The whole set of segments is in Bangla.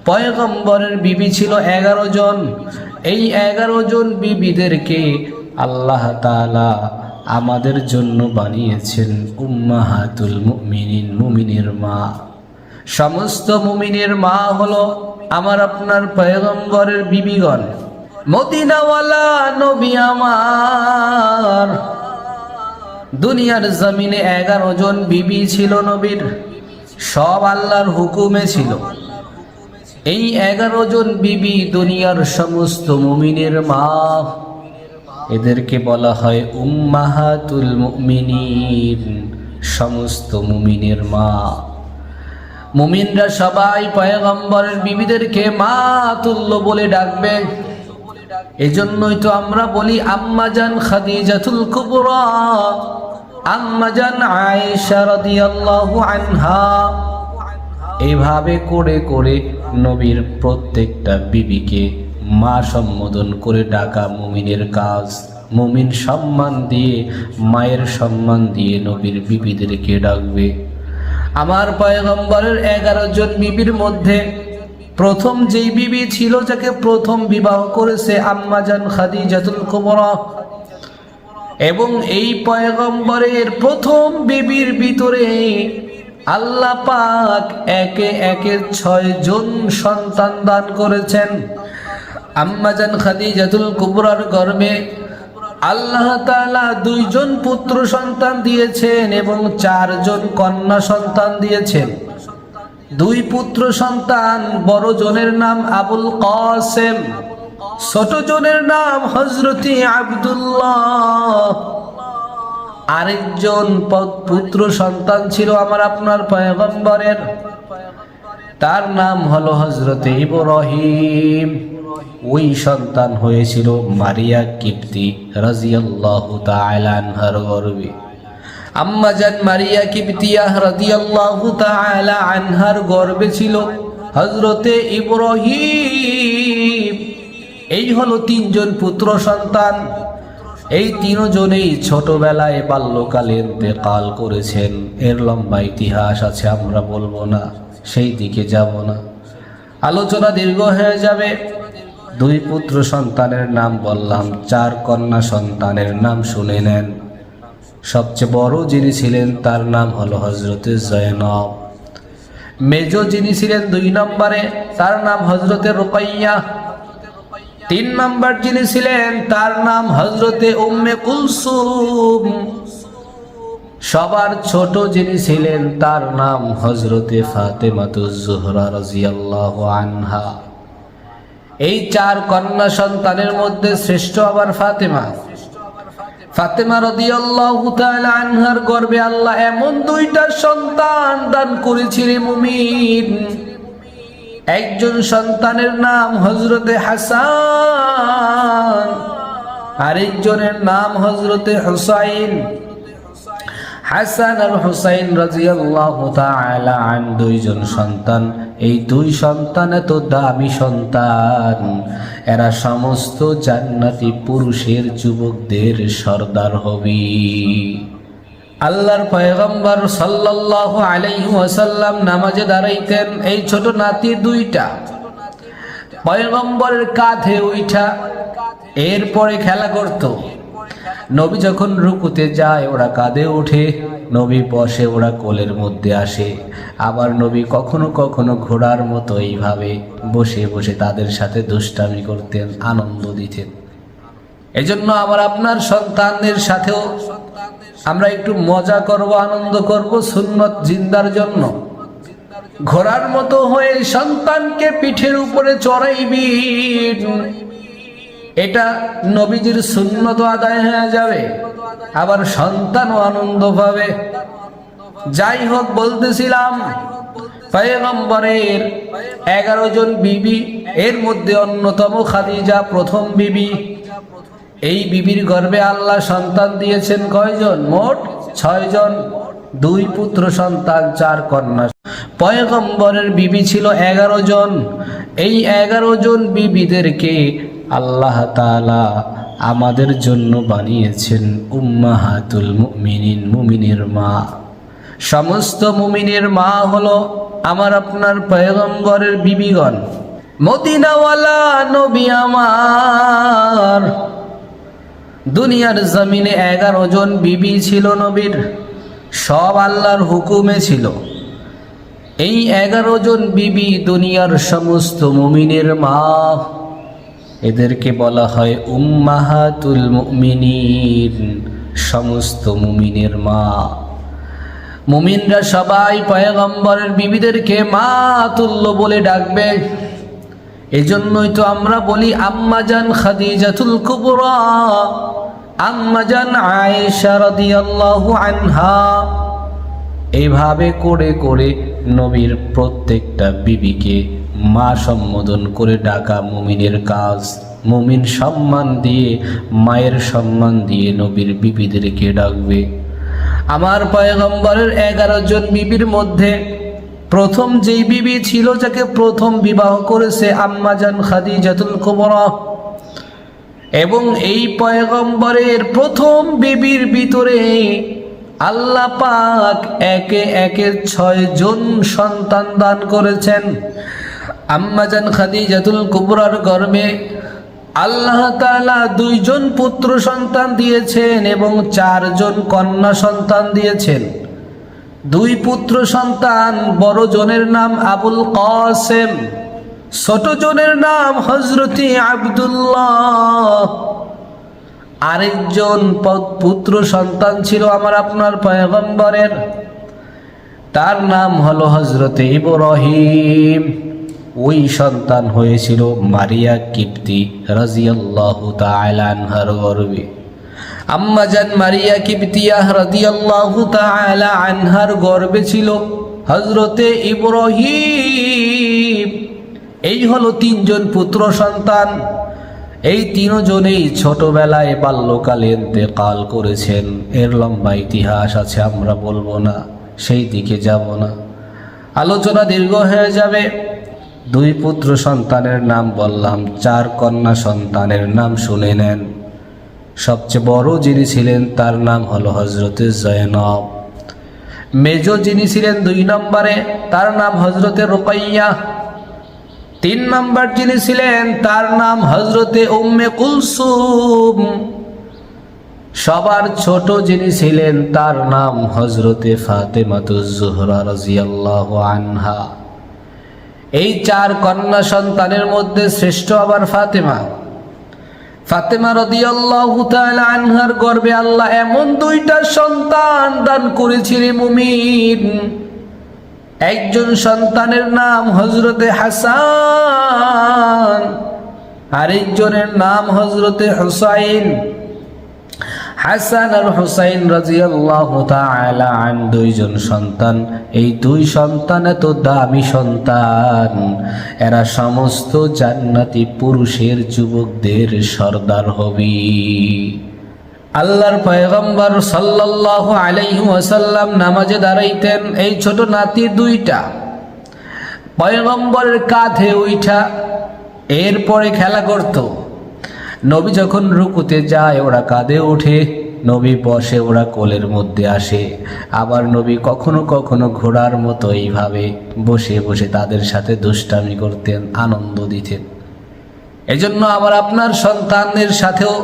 পয়গম্বরের বিবি ছিল 11 জন। এই 11 জন বিবিদেরকে আল্লাহ তাআলা আমাদের জন্য বানিয়েছেন উম্মাহাতুল মুমিনিন, মুমিনের মা। সমস্ত মুমিনের মা হলো আমার আপনার পয়গম্বরের বিবিগণ। মদিনাওয়ালা নবী আমার, দুনিয়ার জমিনে 11 জন বিবি ছিল নবীর, সব আল্লাহর হুকুমে ছিল। এই 11 জন বিবি দুনিয়ার সমস্ত মুমিনের মা, এদেরকে বলা হয় উম্মাহাতুল মুমিনিন, সমস্ত মুমিনের মা। মুমিনরা সবাই পয়গম্বরের বিবিদেরকে মা তুল্য বলে ডাকবে। এজন্যই তো আমরা বলি আম্মাজান খাদিজাতুল কুবরা, আম্মাজান আয়েশা রাদিয়াল্লাহু আনহা। এইভাবে করে করে নবীর প্রত্যেকটা বিবিকে মা সম্বোধন করে ডাকা মুমিনের কাজ। মুমিন সম্মান দিয়ে, মায়ের সম্মান দিয়ে নবীর বিবিদেরকে ডাকবে। আমার পয়গম্বরের 11 জন বিবির মধ্যে প্রথম যেই বিবি ছিল, যাকে প্রথম বিবাহ করেছে আম্মাজান খাদিজাতুল কুবরা। এবং এই পয়গম্বরের প্রথম বিবির ভিতরে আল্লাহ পাক একে একে 6 জন সন্তান দান করেছেন। আম্মাজান খাদিজাতুল কুবরার গর্ভে আল্লাহ তাআলা 2 জন পুত্র সন্তান দিয়েছেন এবং 4 জন কন্যা সন্তান দিয়েছেন। 2 পুত্র সন্তান, বড় জনের নাম আবুল কাসেম, ছোট জনের নাম হযরতে আব্দুল্লাহ। আরেকজন পুত্র সন্তান ছিল আমার আপনার পয়গম্বরের, তার নাম হলো হযরতে ইব্রাহিম। ওই সন্তান হয়েছিল মারিয়া কিপ্তি রাদিয়াল্লাহু তাআলা আনহার গর্ভে। আম্মাজান মারিয়া কিপ্তিয়াহ রাদিয়াল্লাহু তাআলা আনহার গর্ভে ছিল হযরতে ইব্রাহিম। এই হলো 3 জন পুত্র সন্তান। এই 3 জনেই ছোটবেলায় বাল্যকালে ইন্তেকাল করেছেন। এর লম্বা ইতিহাস আছে, আমরা বলবো না, সেই দিকে যাব না, আলোচনা দীর্ঘ হয়ে যাবে। 2 পুত্র সন্তানের নাম বললাম, 4 কন্যা সন্তানের নাম শুনে নেন। সবচেয়ে বড় যিনি ছিলেন তার নাম হলো হযরতে জয়নব। মেজ যিনি ছিলেন 2 নম্বরে, তার নাম হযরতে রুকাইয়া। 3 নম্বর যিনি ছিলেন তার নাম হযরতে উম্মে কুলসুম। সবার ছোট যিনি ছিলেন তার নাম হযরতে ফাতেমাতুজ জোহরা রাদিয়াল্লাহু আনহা। এই 4 কন্যা সন্তানের মধ্যে শ্রেষ্ঠ আবার ফাতেমা। ফাতেমা রাদিয়াল্লাহু তাআলা আনহার গর্ভে আল্লাহ এমন 2টা সন্তান দান করেছিলেন মুমিন। একজন সন্তানের নাম হযরতে হাসান, আরেকজনের নাম হযরতে হুসাইন। হাসান আর হুসাইন রাদিয়াল্লাহু তাআলা আন 2 জন সন্তান। এই 2 সন্তান এত দামি সন্তান, এরা সমস্ত জান্নাতি পুরুষের যুবকদের সর্দার হবে। আল্লাহর পয়গম্বর সাল্লাল্লাহু আলাইহি ওয়াসাল্লাম নামাজে দাঁড়াইতেন, এই ছোট নাতি 2টা পয়গম্বরের কাঁধে উঠা এরপরে খেলা করত। নবী যখন রুকুতে যায় ওরা কাঁধে উঠে, নবী বসে ওরা কোলের মধ্যে আসে। আবার নবী কখনো কখনো ঘোড়ার মতো এইভাবে বসে বসে তাদের সাথে দুষ্টামি করতেন, আনন্দ দিতেন। এজন্য আমার আপনার সন্তানদের সাথেও আমরা একটু মজা করব, আনন্দ করব, সুন্নত জিন্দার জন্য। ঘোড়ার মতো হয়ে সন্তানকে পিঠের উপরে চড়াইবি, এটা নবীজির সুন্নত আদায় হয়ে যাবে, আবার সন্তানও আনন্দ পাবে। যাই হোক, বলতেছিলাম পয়গম্বরের 11 জন বিবি, এর মধ্যে অন্যতম খাদিজা প্রথম বিবি। এই বিবির গর্ভে আল্লাহ সন্তান দিয়েছেন কয়জন? মোট 6 জন। 2 পুত্র সন্তান, 4 কন্যা। পয়গম্বরের বিবি ছিল 11 জন। এই 11 জন বিবিদেরকে আল্লাহ তাআলা আমাদের জন্য বানিয়েছেন উম্মাহাতুল মুমিনিন, মুমিনের মা। সমস্ত মুমিনের মা হলো আমার আপনার পয়গম্বরের বিবিগণ। মদিনাওয়ালা নবী আমার, দুনিয়ার জমিনে 11 জন বিবি ছিল নবীর, সব আল্লাহর হুকুমে ছিল। এই 11 জন বিবি দুনিয়ার সমস্ত মুমিনের মা, এদেরকে বলা হয় উম্মাহাতুল মুমিনিন, সমস্ত মুমিনের মা। মুমিনরা সবাই পয়গম্বরের বিবিদেরকে মা তুল্য বলে ডাকবে। এজন্যই তো আমরা বলি আম্মাজান খাদিজাতুল কুবরা, আম্মাজান আয়েশা রাদিয়াল্লাহু আনহা। এইভাবে করে করে নবীর প্রত্যেকটা বিবিকে মা সম্বোধন করে ডাকা মুমিনের কাজ। মুমিন সম্মান দিয়ে, মায়ের সম্মান দিয়ে নবীর বিবিদেরকে ডাকবে। আমার পয়গম্বরের 11 জন বিবির মধ্যে প্রথম যেই বিবি ছিল, যাকে প্রথম বিবাহ করেছে আম্মাজান খাদিজাতুল কুবরা, এবং এই পয়গম্বরের প্রথম বিবির ভিতরে আল্লাহ পাক একে একে 6 জন সন্তান দান করেছেন। আম্মাজান খাদিজাতুল কুবরার গর্ভে আল্লাহ তাআলা 2 জন পুত্র সন্তান দিয়েছেন এবং 4 জন কন্যা সন্তান দিয়েছেন। 2 পুত্র সন্তান, বড় জনের নাম আবুল কাসেম, ছোট জনের নাম হযরতে আব্দুল্লাহ। আরেকজন পুত্র সন্তান ছিল আমার আপনার পয়গম্বরের, তার নাম হলো হযরতে ইব্রাহিম। ওই সন্তান হয়েছিল মারিয়া কিপ্তি রাদিয়াল্লাহু তাআলা আনহার গর্ভে। আম্মাজান মারিয়া কিপ্তিয়াহ রাদিয়াল্লাহু তাআলা আনহার গর্ভে ছিল হযরতে ইব্রাহিম। এই হলো 3 জন পুত্র সন্তান। এই 3 জনেই ছোটবেলায় বাল্যকালে ইন্তেকাল করেছেন। এর লম্বা ইতিহাস আছে, আমরা বলবো না, সেই দিকে যাব না, আলোচনা দীর্ঘ হয়ে যাবে। 2 পুত্র সন্তানের নাম বললাম, 4 কন্যা সন্তানের নাম শুনে নেন। সবচেয়ে বড় যিনি ছিলেন তার নাম হলো হযরতে জয়নব। মেজ যিনি ছিলেন 2 নম্বরে, তার নাম হযরতে রুকাইয়া। 3 নম্বর যিনি ছিলেন তার নাম হযরতে উম্মে কুলসুম। সবার ছোট যিনি ছিলেন তার নাম হযরতে ফাতেমাতুজ জোহরা রাদিয়াল্লাহু আনহা। এই 4 কন্যা সন্তানের মধ্যে শ্রেষ্ঠ আবার ফাতেমা। ফাতেমা রাদিয়াল্লাহু তাআলা আনহার গর্ভে আল্লাহ এমন 2টা সন্তান দান করেছিলেন মুমিন। একজন সন্তানের নাম হযরতে হাসান, আরেকজনের নাম হযরতে হুসাইন। হাসান আর হুসাইন রাদিয়াল্লাহু তাআলা আন 2 জন সন্তান। এই 2 সন্তান এত দামি সন্তান, এরা সমস্ত জান্নাতি পুরুষের যুবকদের সর্দার হবে। আল্লাহর পয়গম্বর সাল্লাল্লাহু আলাইহি ওয়াসাল্লাম নামাজে দাঁড়াইতেন, এই ছোট নাতি 2টা পয়গম্বরের কাঁধে উঠা এরপরে খেলা করত। নবী যখন রুকুতে যায় ওরা কাঁধে ওঠে, নবী বসে ওরা কোলের মধ্যে আসে। আবার নবী কখনো কখনো ঘোড়ার মতো এইভাবে বসে বসে তাদের সাথে দুষ্টামি করতেন, আনন্দ দিতেন। এজন্য আবার আপনার সন্তানদের সাথেও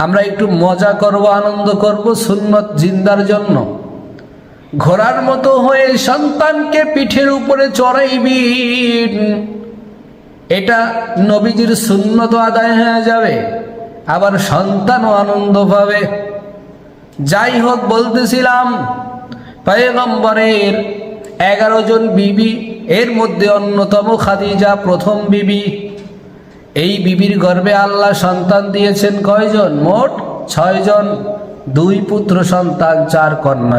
আমরা একটু মজা করব, আনন্দ করব, সুন্নত জিন্দার জন্য। ঘোড়ার মতো হয়ে সন্তানকে পিঠের উপরে চড়াইবেন, এটা নবীজির সুন্নত আদায় হয়ে যাবে, আবার সন্তানও আনন্দ পাবে। যাই হোক, বলতেছিলাম পয়গম্বরের 11 জন বিবি, এর মধ্যে অন্যতম খাদিজা প্রথম বিবি। এই বিবির গর্ভে আল্লাহ সন্তান দিয়েছেন কয়জন? মোট 6 জন। 2 পুত্র সন্তান, 4 কন্যা।